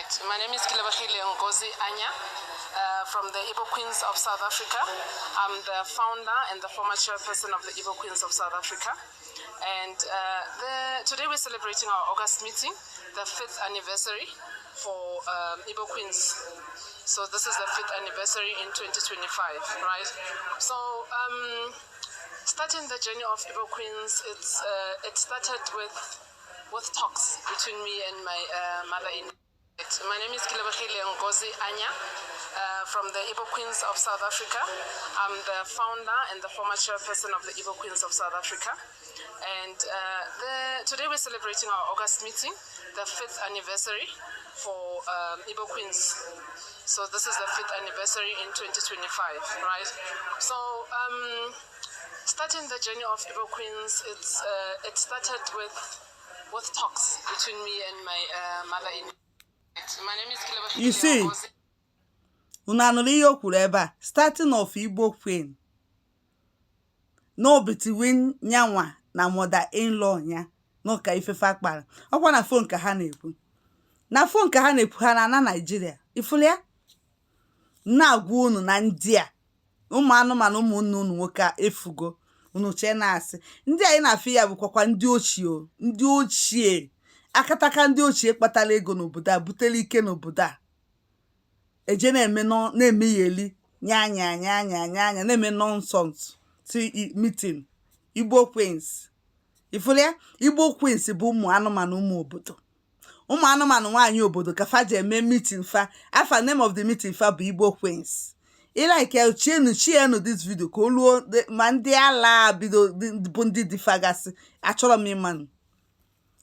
Right. My name is Kilabahile Ngozi Anya from the Igbo Queens of South Africa. I'm the founder and the former chairperson of the Igbo Queens of South Africa. And today we're celebrating our August meeting, the 5th anniversary for Igbo Queens. So this is the 5th anniversary in 2025, right? So starting the journey of Igbo Queens, it started with talks between me and my mother-in-law. My name is Kilabahile Ngozi Anya from the Igbo Queens of South Africa. I'm the founder and the former chairperson of the Igbo Queens of South Africa. And today we're celebrating our August meeting, the 5th anniversary for Igbo Queens. So this is the 5th anniversary in 2025, right? So starting the journey of Igbo Queens, it started with talks between me and my mother-in-law. My name is Kilabahile. You see, unanoliyo starting of Igbo Queen. No between nyanwa na mother-in-law nya. No ka ife fakpara. Okwa na phone ka ha na-ekwu. Na phone ka ha na-ekwu ha na Nigeria. Ifule ya? Na agwa unu na ndị a. Ụmụ anụmanụ ụmụnne unu nwoke efugo. Unu che na asị. Ndị anyị na-afị ya bụkwa ndị ochie. Ndị ochie. Akataka ndị ochie kpatara ego n'obodo a butere ike n'obodo a. Eje na-eme yeli nya na-eme nonsense ti meeting Igbo Queens. Ifule ya? Igbo Queens bụ ụmụ anụmanụ ụmụ obodo. Ụmụ anụmanụ nwaanyị obodo ka fa je eme meeting fa. Afa name of the meeting fa bụ Igbo Queens. Like chienu this video ka oluo ma ndị ala bido bụ ndị difagasi achọrọ m ịmanụ.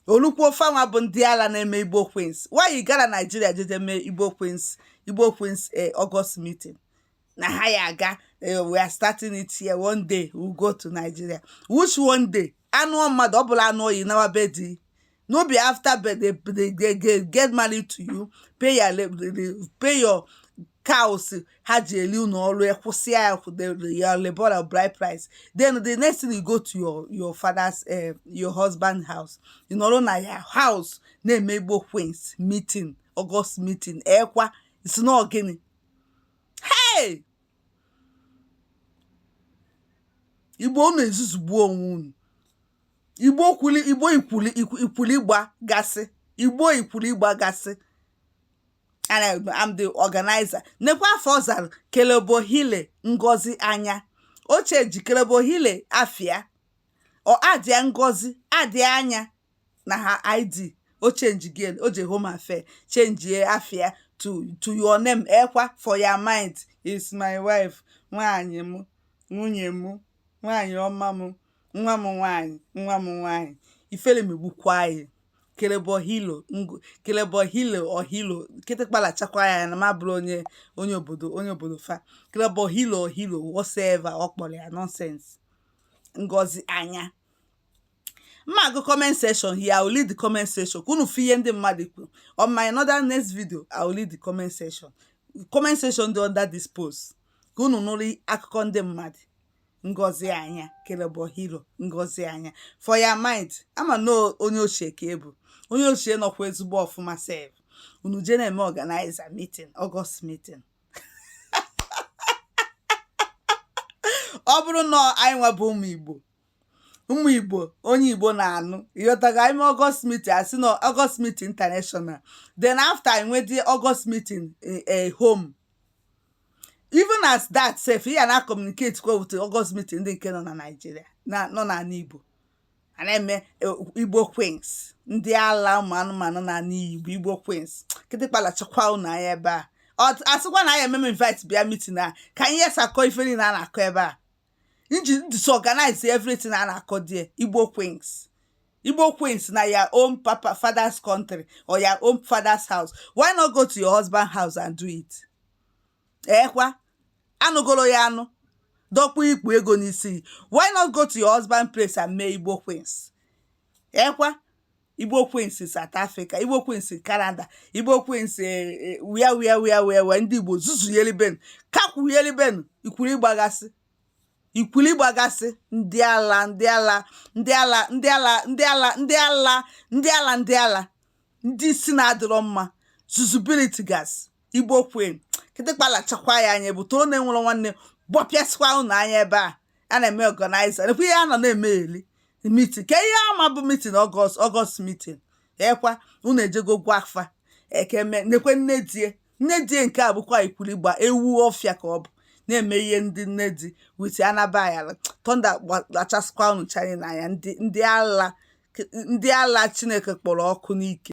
Olukwo fanwa bụ ndị ala na-eme Igbo Queens. Why you gara Nigeria jeje mee Igbo Queens August meeting? Na ha ya aga, we are starting it here. One day we'll go to Nigeria. Which one day? Anụ mmadụ ọbụla anụ oyi na wabedi. No be after they get married to you, pay your cows, had you no your labor bride price. Then the next thing you go to your father's your husband's house. You know na your house name Igbo Queens meeting, August meeting. Ekwa, it's not again. Hey! Igbo no ezuzugbu onwunu. Igbo ikwuli gba gasị. Igbo ikwuli gba gasị. And I'm the organizer. Nekwa Fozal Kilabahile Ngozi Anya. Oche ji Kilabahile afia. O adia Ngozi, adia Anya. Na her ID. O change again. Oje home affair. Change ye afia to your name. Ekwa for your mind. Is my wife. Nwanyi mu. Nwunye mu. Nwanyi ọma mu. Nwa mu nwanyi. Nwa mu nwanyi. Ifele mi bukwaye. Kilabahile or Hilo. Kete kpala chakwa ya na mabro onye obodo fa. Kilabahile or Hilo, whatever, okpole ya nonsense. Ngozi Anya. Ma go comment section here. I will leave the comment section. Kunu fiye ndị mmadụ ikwu. On my another next video, I will leave the comment section. Comment section do under this post. Kunu nori akụkọ ndị mmadụ. Ngozi Anya, Kilabahile, Ngozi Anya. For your mind, I'ma know onye ochie ka ebu. Onye ochie nọkwa ezigbo ọfụma sef. Unu je na-eme organizer meeting, August meeting. Ọ bụrụ na anyị nwa bụ ụmụ Igbo, onye Igbo na-anụ. Ịghọtaga ime August meeting, asị na August meeting international. Then after I went the August meeting home. Even as that, sef, he na communicate with the August meeting ndị nke nọ na Nigeria, nọ na Igbo. And eme Igbo Queens. Ndị ala ụmụ anụmanụ na Igbo Queens. Kete kpala chakwa unu anya ebe a. Asịkwa na anya eme invite bịa meeting a. Ka ihe sakọ ife niile a na-akọ ebe a. Nji disorganize everything a na-akọ there. Igbo Queens. Igbo Queens na your own father's country or your own father's house. Why not go to your husband's house and do it? Ekwa. Anugolo ya anu. Dokpu ikpu ego n'isi. Why not go to your husband's place and make Igbo Queens? Ekwa? Igbo Queens in South Africa. Igbo Queens in Canada. Igbo Queens where ndị Igbo zuzu yeli ben. Kaku yeli ben. Ikwuli gbagasi. Ndị ala. Ndị si na adịrọ mma. zuzubility gas Igbo Queen kịtịkpa lachakwa ya anya bụ toro na-enwere nwanne gbọpịasịkwa unu anya ebe a na-eme organizer nekwa ihe a nọ na-eme eli meeting ka ihe ama bụ meeting August meeting ekwa unu ejego gwa afa ekeme nekwe nne die nke a bụkwa ikwuligba ewu ọfịa ka ọ bụ na-eme ihe ndị nne di wit anabayala tonda gbachasịkwa unu chanye n'anya ndị ala Chineke kpọrọ ọkụ n'ike